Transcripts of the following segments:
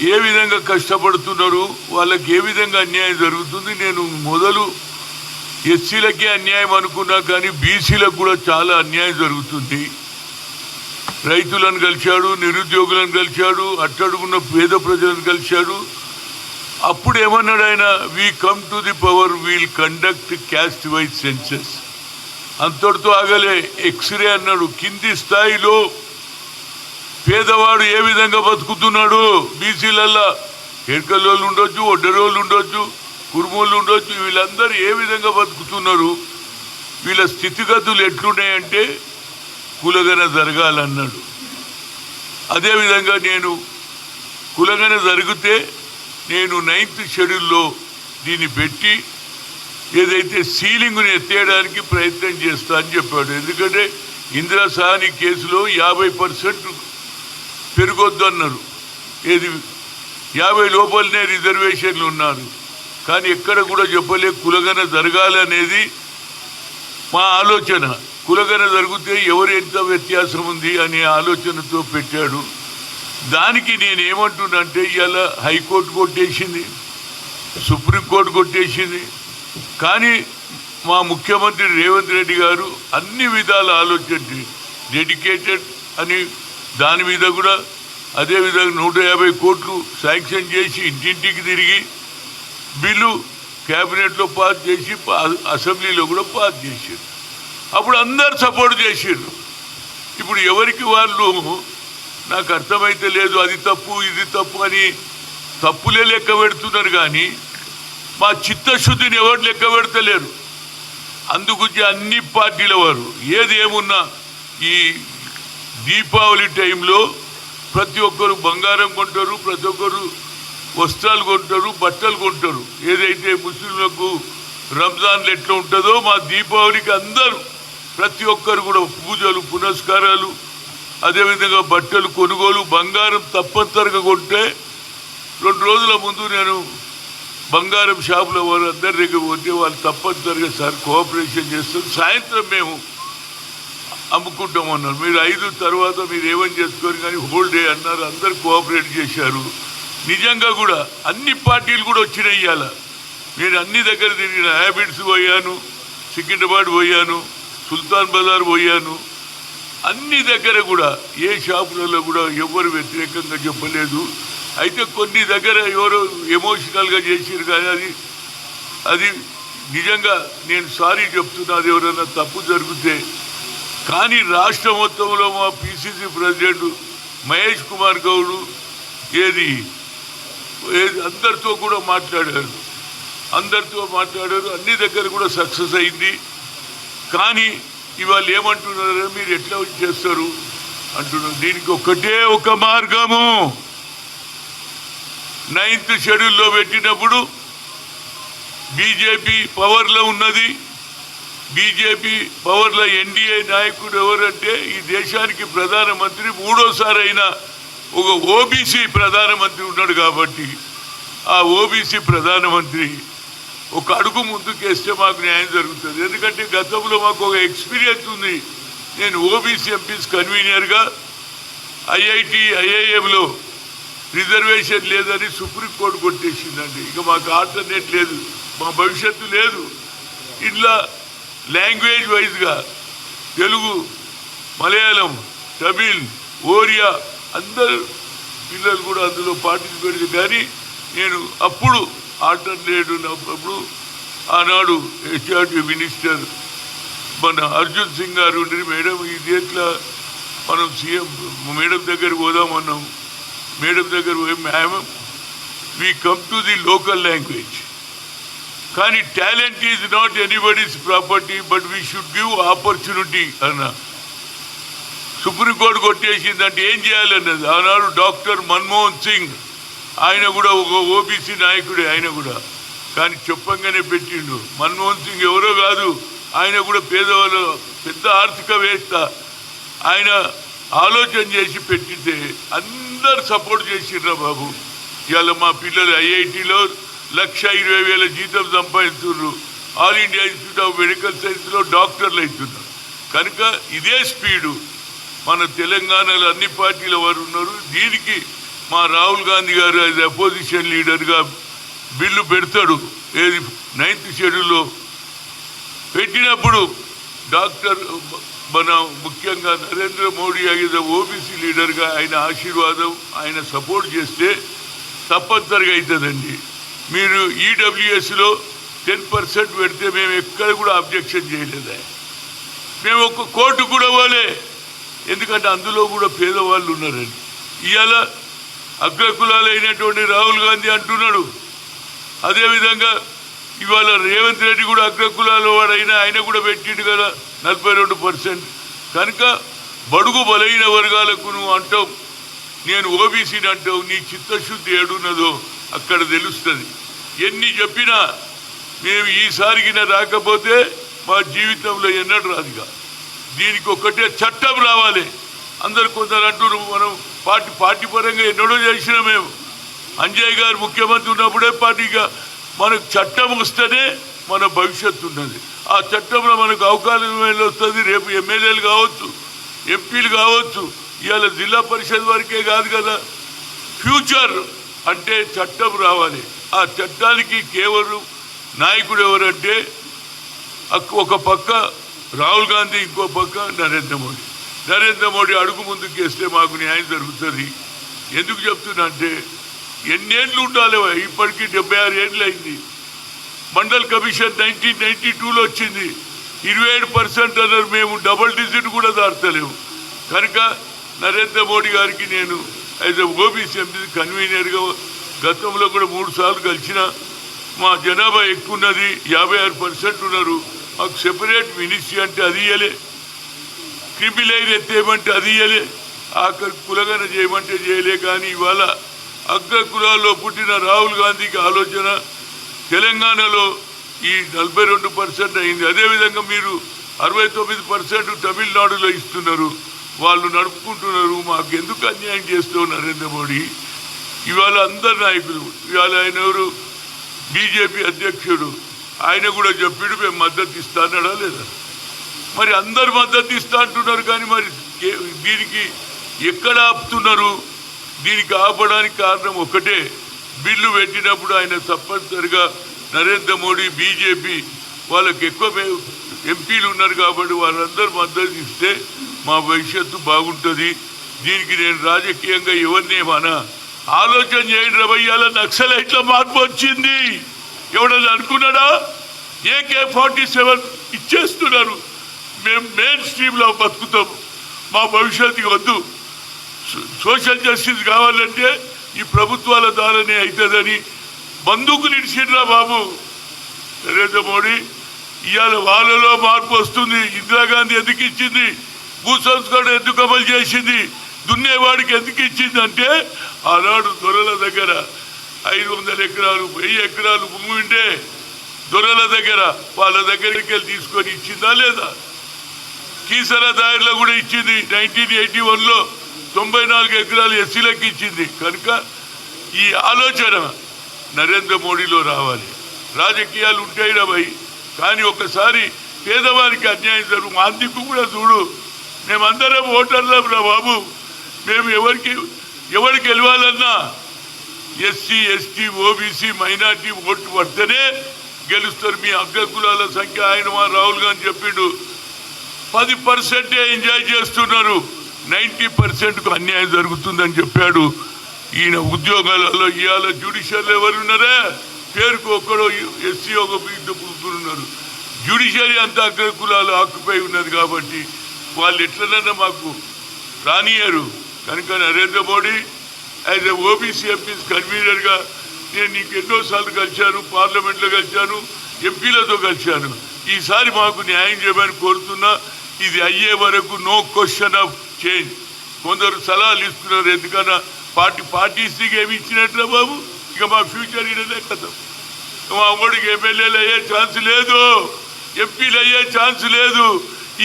ఏ విధంగా కష్టపడుతున్నారు, వాళ్ళకి ఏ విధంగా అన్యాయం జరుగుతుంది. నేను మొదలు ఎస్సీలకే అన్యాయం అనుకున్నా, కానీ బీసీలకు కూడా చాలా అన్యాయం జరుగుతుంది. రైతులను కలిశాడు, నిరుద్యోగులను కలిశాడు, అట్టడుగున్న పేద ప్రజలను కలిశాడు. అప్పుడు ఏమన్నాడు ఆయన, we come to the power, we'll conduct caste wise census. అంతటితో ఆగలే, ఎక్స్రే అన్నాడు. కింది స్థాయిలో పేదవాడు ఏ విధంగా బతుకుతున్నాడు, బీసీలల్లా ఎడకలోళ్ళు ఉండొచ్చు, ఒడ్డరోళ్ళు ఉండొచ్చు, కురుమోళ్ళు ఉండొచ్చు, వీళ్ళందరూ ఏ విధంగా బతుకుతున్నారు, వీళ్ళ స్థితిగతులు ఎట్లున్నాయంటే కులగన జరగాలన్నాడు. అదేవిధంగా నేను కులగన జరిగితే నేను 9th షెడ్యూల్లో దీన్ని పెట్టి ఏదైతే సీలింగ్ను ఎత్తేయడానికి ప్రయత్నం చేస్తా అని చెప్పాడు. ఎందుకంటే ఇందిరా సహాని కేసులో 50% పెరగొద్దు అన్నారు. ఏది 50 లోపలనే రిజర్వేషన్లు ఉన్నారు. కానీ ఎక్కడ కూడా చెప్పలే కులగన జరగాలనేది మా ఆలోచన. కులగన జరిగితే ఎవరు ఎంత వ్యత్యాసం ఉంది అనే ఆలోచనతో పెట్టాడు. దానికి నేనేమంటున్నానంటే ఇవాళ హైకోర్టు కొట్టేసింది, సుప్రీంకోర్టు కొట్టేసింది. కానీ మా ముఖ్యమంత్రి రేవంత్ రెడ్డి గారు అన్ని విధాల ఆలోచించి డెడికేటెడ్ అని దాని మీద కూడా అదేవిధంగా 150 కోట్లు శాంక్షన్ చేసి ఇంటింటికి తిరిగి బిల్లు క్యాబినెట్లో పాస్ చేసి అసెంబ్లీలో కూడా పాస్ చేశారు. అప్పుడు అందరు సపోర్ట్ చేశారు. ఇప్పుడు ఎవరికి వాళ్ళు నాకు అర్థమైతే లేదు, అది తప్పు ఇది తప్పు అని తప్పులే లెక్క పెడుతున్నారు. కానీ మా చిత్తశుద్ధిని ఎవరు లెక్క పెడతలేరు. అందుగురించి అన్ని పార్టీల వారు ఏది ఏమున్నా ఈ దీపావళి టైంలో ప్రతి ఒక్కరు బంగారం కొంటారు, ప్రతి ఒక్కరు వస్త్రాలు కొంటారు, బట్టలు కొంటారు. ఏదైతే ముస్లింలకు రంజాన్లు ఎట్లా ఉంటుందో మా దీపావళికి అందరూ ప్రతి ఒక్కరు కూడా పూజలు పునస్కారాలు, అదేవిధంగా బట్టలు కొనుగోలు, బంగారం తప్పనిసరిగా కొంటే 2 రోజుల ముందు నేను బంగారం షాపుల వారు అందరి దగ్గర పోతే వాళ్ళు తప్పనిసరిగా సార్ కోఆపరేషన్ చేస్తారు, సాయంత్రం మేము అమ్ముకుంటామన్నారు. మీరు 5 తర్వాత మీరు ఏమని చేసుకోరు కానీ హోల్ డే అన్నారు. అందరు కోఆపరేట్ చేశారు. నిజంగా కూడా అన్ని పార్టీలు కూడా వచ్చినాయి. ఇవాళ నేను అన్ని దగ్గర తిరిగిన, హ్యాబిట్స్ పోయాను, సికింద్రాబాద్ పోయాను, సుల్తాన్ బజార్ పోయాను. అన్ని దగ్గర కూడా ఏ షాపులలో కూడా ఎవరు వ్యతిరేకంగా చెప్పలేదు. అయితే కొన్ని దగ్గర ఎవరో ఎమోషనల్గా చేసారు. కానీ అది నిజంగా నేను సారీ చెప్తున్నా, అది ఎవరైనా తప్పు జరిగితే. కానీ రాష్ట్ర మొత్తంలో మా పిసిసి ప్రెసిడెంట్ మహేష్ కుమార్ గౌడ్ ఏది అందరితో కూడా మాట్లాడారు, అన్ని దగ్గర కూడా సక్సెస్ అయింది. కానీ ఇవాళ ఏమంటున్నారు, మీరు ఎట్లా చేస్తారు అంటున్నారు. దీనికి ఒకటే ఒక మార్గము, 9th షెడ్యూల్లో పెట్టినప్పుడు బీజేపీ పవర్లో ఉన్నది. బీజేపీ పవర్లో ఎన్డీఏ నాయకుడు ఎవరంటే ఈ దేశానికి ప్రధానమంత్రి 3వసారి అయినా ఒక ఓబీసీ ప్రధానమంత్రి ఉన్నాడు. కాబట్టి ఆ ఓబీసీ ప్రధానమంత్రి ఒక అడుగు ముందుకేస్తే మాకు న్యాయం జరుగుతుంది. ఎందుకంటే గతంలో మాకు ఒక ఎక్స్పీరియన్స్ ఉంది. నేను ఓబీసీ ఎంపీస్ కన్వీనర్గా ఐఐఎంలో రిజర్వేషన్ లేదని సుప్రీంకోర్టు కొట్టేసిందండి. ఇక మాకు ఆల్టర్నేట్ లేదు, మా భవిష్యత్తు లేదు. ఇట్లా లాంగ్వేజ్ వైజ్గా తెలుగు, మలయాళం, తమిళ్, ఒరియా అందరు పిల్లలు కూడా అందులో పార్టిసిపేట్. కానీ నేను అప్పుడు ఆల్టర్నేట్ ఉన్నప్పుడు ఆనాడు హెచ్ఆర్టీ మినిస్టర్ మన అర్జున్ సింగ్ గారు ఉండి, మేడం ఇది ఎట్లా మనం సీఎం మేడం దగ్గర పోదామన్నాం. మేడం దగ్గర పోయి ma'am we come to the local language, కానీ talent is not anybody's property but we should give opportunity అన్న. సుప్రీంకోర్టు కొట్టేసిందంటే ఏం చేయాలన్నది. ఆనాడు డాక్టర్ మన్మోహన్ సింగ్ ఆయన కూడా ఒక ఓబీసీ నాయకుడే ఆయన కూడా. కానీ చెప్పంగానే పెట్టిండు. మన్మోహన్ సింగ్ ఎవరో కాదు, ఆయన కూడా పేదవాళ్ళు పెద్ద ఆర్థికవేత్త. ఆయన ఆలోచన చేసి పెట్టితే అందరు సపోర్ట్ చేసిర్రా బాబు. ఇవాళ మా పిల్లలు ఐఐటీలో 1,20,000 జీతం సంపాదిస్తున్నారు. All India institute of medical సైన్స్లో డాక్టర్లు అవుతున్నారు. కనుక ఇదే స్పీడు మన తెలంగాణలో అన్ని పార్టీల వారు ఉన్నారు. దీనికి మా రాహుల్ గాంధీ గారు యాజ్ అపోజిషన్ లీడర్గా బిల్లు పెడతాడు. ఏది 9th షెడ్యూల్లో పెట్టినప్పుడు డాక్టర్ మన ముఖ్యంగా నరేంద్ర మోడీ యాజ్ ఓబీసీ లీడర్గా ఆయన ఆశీర్వాదం ఆయన సపోర్ట్ చేస్తే తప్పనిసరిగా అవుతుందండి. మీరు ఈడబ్ల్యూఎస్లో 10% పెడితే మేము ఎక్కడ కూడా అబ్జెక్షన్ చేయలేదా. మేము ఒక కోర్టు కూడా పోలే, ఎందుకంటే అందులో కూడా పేదవాళ్ళు ఉన్నారండి. ఇవాళ అగ్రకులాలు అయినటువంటి రాహుల్ గాంధీ అంటున్నాడు. అదేవిధంగా ఇవాళ రేవంత్ రెడ్డి కూడా అగ్రకులాల వాడైనా ఆయన కూడా పెట్టిండు కదా 42%. కనుక బడుగు బలైన వర్గాలకు నువ్వు అంటావు, నేను ఓబీసీని అంటావు, నీ చిత్తశుద్ధి ఏడున్నదో అక్కడ తెలుస్తుంది. ఎన్ని చెప్పినా మేము ఈసారికిన రాకపోతే మా జీవితంలో ఎన్నడూ రాదుగా. దీనికి ఒక్కటే చట్టం రావాలి. అందరు కొందరు అంటున్నారు మనం పార్టీ పరంగా ఎన్నడో చేసినా మేము అంజయ్ గారు ముఖ్యమంత్రి ఉన్నప్పుడే పార్టీగా మనకు చట్టం వస్తేనే మన భవిష్యత్తు ఉన్నది. ఆ చట్టంలో మనకు అవకాశం వస్తుంది. రేపు ఎమ్మెల్యేలు కావచ్చు, ఎంపీలు కావచ్చు, ఇవాళ జిల్లా పరిషత్ వరకే కాదు కదా. ఫ్యూచర్ అంటే చట్టం రావాలి. ఆ చట్టానికి కేవలం నాయకుడు ఎవరంటే ఒక పక్క రాహుల్ గాంధీ, ఇంకో పక్క నరేంద్ర మోడీ అడుగు ముందుకు వేస్తే మాకు న్యాయం జరుగుతుంది. ఎందుకు చెప్తున్నా అంటే ఎన్నేళ్ళు ఉండాలి, ఇప్పటికీ 76 ఏళ్ళు అయింది. మండల్ కమిషన్ 1992లో వచ్చింది. 27% అన్నారు, మేము డబుల్ డిజిట్ కూడా దాటలేము. కనుక నరేంద్ర మోడీ గారికి నేను యాజ్ ఓబీసీ ఎంపీ కన్వీనర్గా గతంలో కూడా 3 సార్లు కలిసిన. మా జనాభా ఎక్కువ ఉన్నది, 56% ఉన్నారు. మాకు సెపరేట్ మినిస్ట్రీ అంటే అది ఇయ్యలే, క్రిమిలైన్ ఎత్తేయమంటే అది ఇయ్యలే, ఆఖరి కులగన చేయమంటే చేయలే. కానీ ఇవాళ అగ్ర కులాల్లో పుట్టిన రాహుల్ గాంధీకి ఆలోచన తెలంగాణలో ఈ 42% అయింది. అదేవిధంగా మీరు 69% తమిళనాడులో ఇస్తున్నారు, వాళ్ళు నడుపుకుంటున్నారు. మాకు ఎందుకు అన్యాయం చేస్తూ నరేంద్ర మోడీ? ఇవాళ అందరు నాయకులు, ఇవాళ ఆయన ఎవరు బీజేపీ అధ్యక్షుడు, ఆయన కూడా చెప్పాడు మేము మద్దతు ఇస్తా అన్నాడా లేదా? మరి అందరు మద్దతు ఇస్తా అంటున్నారు, కానీ మరి దీనికి ఎక్కడ ఆపుతున్నారు? దీనికి ఆపడానికి కారణం ఒకటే, బిల్లు పెట్టినప్పుడు ఆయన తప్పనిసరిగా నరేంద్ర మోడీ బీజేపీ వాళ్ళకి ఎక్కువ ఎంపీలు ఉన్నారు కాబట్టి వాళ్ళందరూ మద్దతు ఇస్తే మా భవిష్యత్తు బాగుంటుంది. దీనికి నేను రాజకీయంగా ఎవరినేమన్నా ఆలోచన చేయండి. రవయ్యాల నక్సలైట్ల మార్పు వచ్చింది, ఎవడన్నా అనుకున్నాడా? AK-47 ఇచ్చేస్తున్నారు. మేము మెయిన్ స్ట్రీమ్లో బతుకుతాము, మా భవిష్యత్తుకి వద్దు. సోషల్ జస్టిస్ కావాలంటే ఈ ప్రభుత్వాల ద్వారానే అవుతుందని బంధుకు నిడిచిండ్రా బాబు నరేంద్ర మోడీ. ఇవాళ వాళ్ళలో మార్పు వస్తుంది. ఇందిరాగాంధీ ఎందుకు ఇచ్చింది? భూ సంస్కరణ ఎందుకు అమలు చేసింది? దున్నేవాడికి ఎందుకు ఇచ్చింది అంటే ఆనాడు దొరల దగ్గర 500 ఎకరాలు 1000 ఎకరాలు భూమి ఉంటే దొరల దగ్గర వాళ్ళ దగ్గరికి వెళ్ళి తీసుకొని ఇచ్చిందా లేదా? కీసరా దారిలో కూడా ఇచ్చింది. 1981లో 94 ఎకరాలు ఎస్సీలకు ఇచ్చింది. కనుక ఈ ఆలోచన నరేంద్ర మోడీలో రావాలి. రాజకీయాలు ఉంటాయిరా భయ్, కానీ ఒకసారి పేదవారికి అన్యాయం జరుగు. మా అందుకు కూడా చూడు, మేమందరం ఓటర్లం రా బాబు. మేము ఎవరికి గెలవాలన్నా SC ST OBC minority vote పడితేనే గెలుస్తారు. మీ అగ్రకులాల సంఖ్య ఆయన మా రాహుల్ గాంధీ చెప్పిండు 10% ఎంజాయ్ చేస్తున్నారు, 90%కు అన్యాయం జరుగుతుందని చెప్పాడు. ఈయన ఉద్యోగాలలో ఇవాళ జ్యుడిషియల్ ఎవరున్నారా? పేరుకు ఒక్కడో ఎస్సీ ఒక ఉన్నారు. జ్యుడిషియరీ అంతా అగ్రకులాలు ఆక్యుపై ఉన్నది కాబట్టి వాళ్ళు ఎట్లనన్నా మాకు రానియరు. కనుక Narendra Modi as a OBC MPs కన్వీనర్గా నేను నీకు ఎన్నోసార్లు కలిశాను, పార్లమెంట్లో కలిశాను, ఎంపీలతో కలిశాను. ఈసారి మాకు న్యాయం చేయమని కోరుతున్నా. ఇది అయ్యే వరకు నో క్వశ్చన్ ఆఫ్ చేంజ్. కొందరు సలహాలు ఇస్తున్నారు, ఎందుకన్నా పార్టీస్కి ఏమి ఇచ్చినట్లే బాబు, ఇక మా ఫ్యూచర్ ఇదే కదా. మా అమ్మడికి ఎమ్మెల్యేలు అయ్యే ఛాన్స్ లేదు, ఎంపీలు అయ్యే ఛాన్స్ లేదు.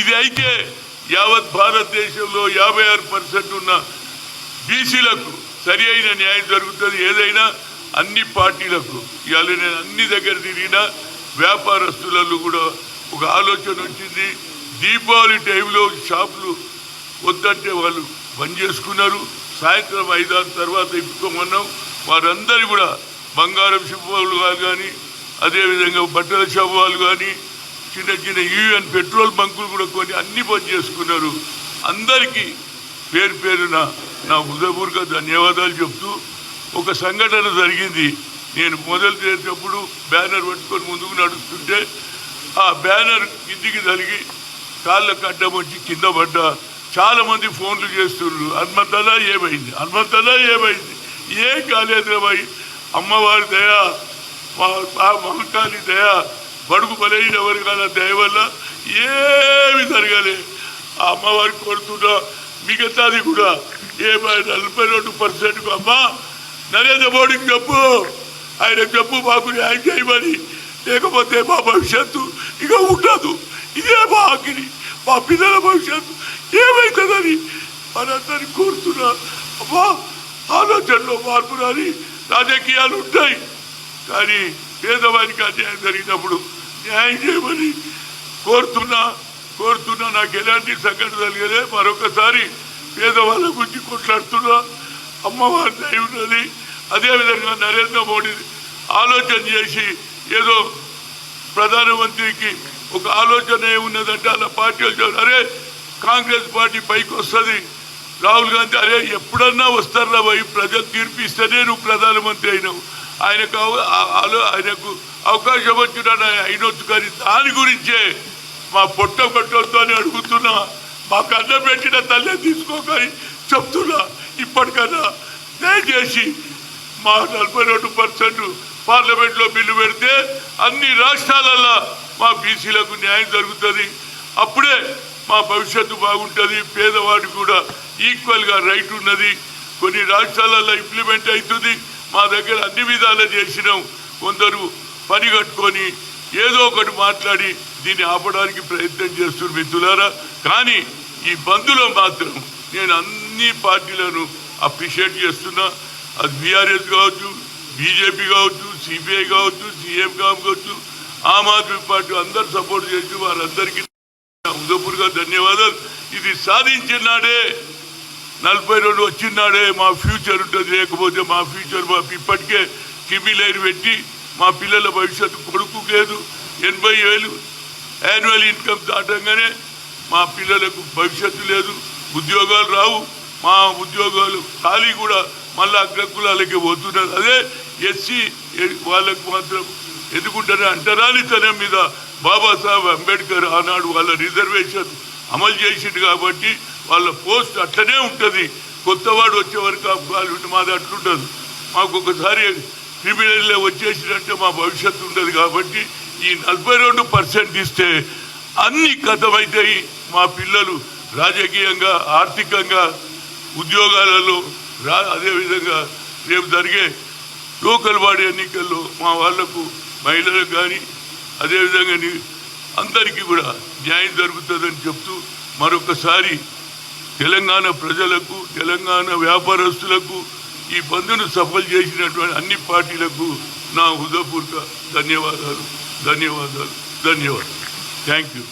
ఇది అయితే యావత్ భారతదేశంలో 56% ఉన్న బీసీలకు సరి అయిన న్యాయం జరుగుతుంది. ఏదైనా అన్ని పార్టీలకు ఇవాళ నేను అన్ని దగ్గర తిరిగిన వ్యాపారస్తులలో కూడా ఒక ఆలోచన వచ్చింది. దీపావళి టైంలో షాపులు వద్దంటే వాళ్ళు బంద్ చేసుకున్నారు. సాయంత్రం 5-6 తర్వాత ఇప్పుకోమన్నాం. వారందరూ కూడా బంగారం షాపులు కానీ అదేవిధంగా బట్టల షాపులు కానీ చిన్న చిన్న యూఎన్ పెట్రోల్ బంకులు కూడా కొన్ని అన్ని బంద్ చేసుకున్నారు. అందరికీ పేరు పేరున నా హృదయపూర్వక ధన్యవాదాలు చెప్తూ, ఒక సంఘటన జరిగింది. నేను మొదలు చేసేటప్పుడు బ్యానర్ పట్టుకొని ముందుకు నడుస్తుంటే ఆ బ్యానర్ కిందికి తగిలి కాళ్ళకు అడ్డం వచ్చి కింద పడ్డా. చాలామంది ఫోన్లు చేస్తున్నారు, హనుమంతలా ఏమైంది, హనుమంతలా ఏమైంది, ఏం కాలేదు బాయ్, అమ్మవారి దయ, మా మహంకాళి దయ, బడుగు బలైన వర్గాల దయ వల్ల ఏమి జరగలే. ఆ అమ్మవారికి కొడుతున్నా. మిగతాది కూడా 42% అమ్మా నరేంద్ర మోడీకి చెప్పు, ఆయన చెప్పు మాకు న్యాయం చేయమని, లేకపోతే మా భవిష్యత్తు ఇక ఉండదు, ఇదే మా ఆఖరి, మా పిల్లల భవిష్యత్తు ఏమవుతుందని మనందరినీ కోరుతున్నా. అమ్మా ఆలోచనలో మార్పు రాని. రాజకీయాలు ఉంటాయి, కానీ పేదవానికి అన్యాయం జరిగినప్పుడు న్యాయం చేయమని కోరుతున్నా. నాకు ఎలాంటి సంఘటన కలిగలే. మరొకసారి పేదవాళ్ళ గురించి కొట్లాడుతున్నా. అమ్మవారి దయ ఉన్నది. అదేవిధంగా నరేంద్ర మోడీ ఆలోచన చేసి ఏదో ప్రధానమంత్రికి ఒక ఆలోచన ఏమున్నదంటే అలా పార్టీ వచ్చారు, అరే కాంగ్రెస్ పార్టీ పైకి వస్తుంది, రాహుల్ గాంధీ అరే ఎప్పుడన్నా వస్తారా పోయి ప్రజలు తీర్పు ఇస్తేనే నువ్వు ప్రధానమంత్రి అయినావు, ఆయనకు అవకాశం వచ్చినా అయినొచ్చు. కానీ దాని గురించే మా పొట్ట కొట్టొద్దు అని అడుగుతున్నా. మాకు అన్నం పెట్టిన తల్లే తీసుకోకని చెప్తున్నా. ఇప్పటికన్నా దయచేసి మా 42% పార్లమెంట్లో బిల్లు పెడితే అన్ని రాష్ట్రాలల్లో మా బీసీలకు న్యాయం జరుగుతుంది. అప్పుడే మా భవిష్యత్తు బాగుంటుంది. పేదవాడు కూడా ఈక్వల్గా రైట్ ఉన్నది. కొన్ని రాష్ట్రాలలో ఇంప్లిమెంట్ అవుతుంది. మా దగ్గర అన్ని విధాలు చేసినాం. కొందరు పని కట్టుకొని ఏదో ఒకటి మాట్లాడి దీన్ని ఆపడానికి ప్రయత్నం చేస్తున్నారు మిత్రులారా. కానీ ఈ బంద్లో మాత్రం నేను అన్ని పార్టీలను అప్రిషియేట్ చేస్తున్నా. అది బీఆర్ఎస్ కావచ్చు, బీజేపీ కావచ్చు, సిపిఐ కావచ్చు, సీఎం కావచ్చు, ఆమ్ ఆద్మీ పార్టీ అందరు సపోర్ట్ చేసి వారందరికీ హృదయపూర్వక ధన్యవాదాలు. ఇది సాధించినాడే 42 వచ్చినాడే మా ఫ్యూచర్ ఉంటుంది. లేకపోతే మా ఫ్యూచర్ ఇప్పటికే కిబీ లైన్ పెట్టి మా పిల్లల భవిష్యత్తు కొడుకు లేదు. 80,000 యాన్యువల్ ఇన్కమ్ దాటంగానే మా పిల్లలకు భవిష్యత్తు లేదు, ఉద్యోగాలు రావు. మా ఉద్యోగాలు ఖాళీ కూడా మళ్ళీ అగ్రకులాలకి పోతున్నారు. అదే ఎస్సీ వాళ్ళకు మాత్రం ఎందుకుంటారు అంటరానితనం మీద బాబాసాహెబ్ అంబేద్కర్ ఆనాడు వాళ్ళ రిజర్వేషన్ అమలు చేసిండు కాబట్టి వాళ్ళ పోస్ట్ అట్లనే ఉంటుంది. కొత్తవాడు వచ్చే వరకు మాది అట్లుంటుంది. మాకు ఒకసారి క్రిమినల్లో వచ్చేసినట్టే మా భవిష్యత్తు ఉంటుంది. కాబట్టి ఈ 42% ఇస్తే అన్ని కథమవుతాయి. మా పిల్లలు రాజకీయంగా, ఆర్థికంగా, ఉద్యోగాలలో అదేవిధంగా రేపు జరిగే లోకల్ బాడీ ఎన్నికల్లో మా వాళ్లకు, మహిళలకు కానీ అదేవిధంగా అందరికీ కూడా న్యాయం జరుగుతుందని చెప్తూ మరొకసారి తెలంగాణ ప్రజలకు, తెలంగాణ వ్యాపారస్తులకు ఈ బంద్ను సఫలం చేసినటువంటి అన్ని పార్టీలకు నా హృదయపూర్వక ధన్యవాదాలు. Thank you.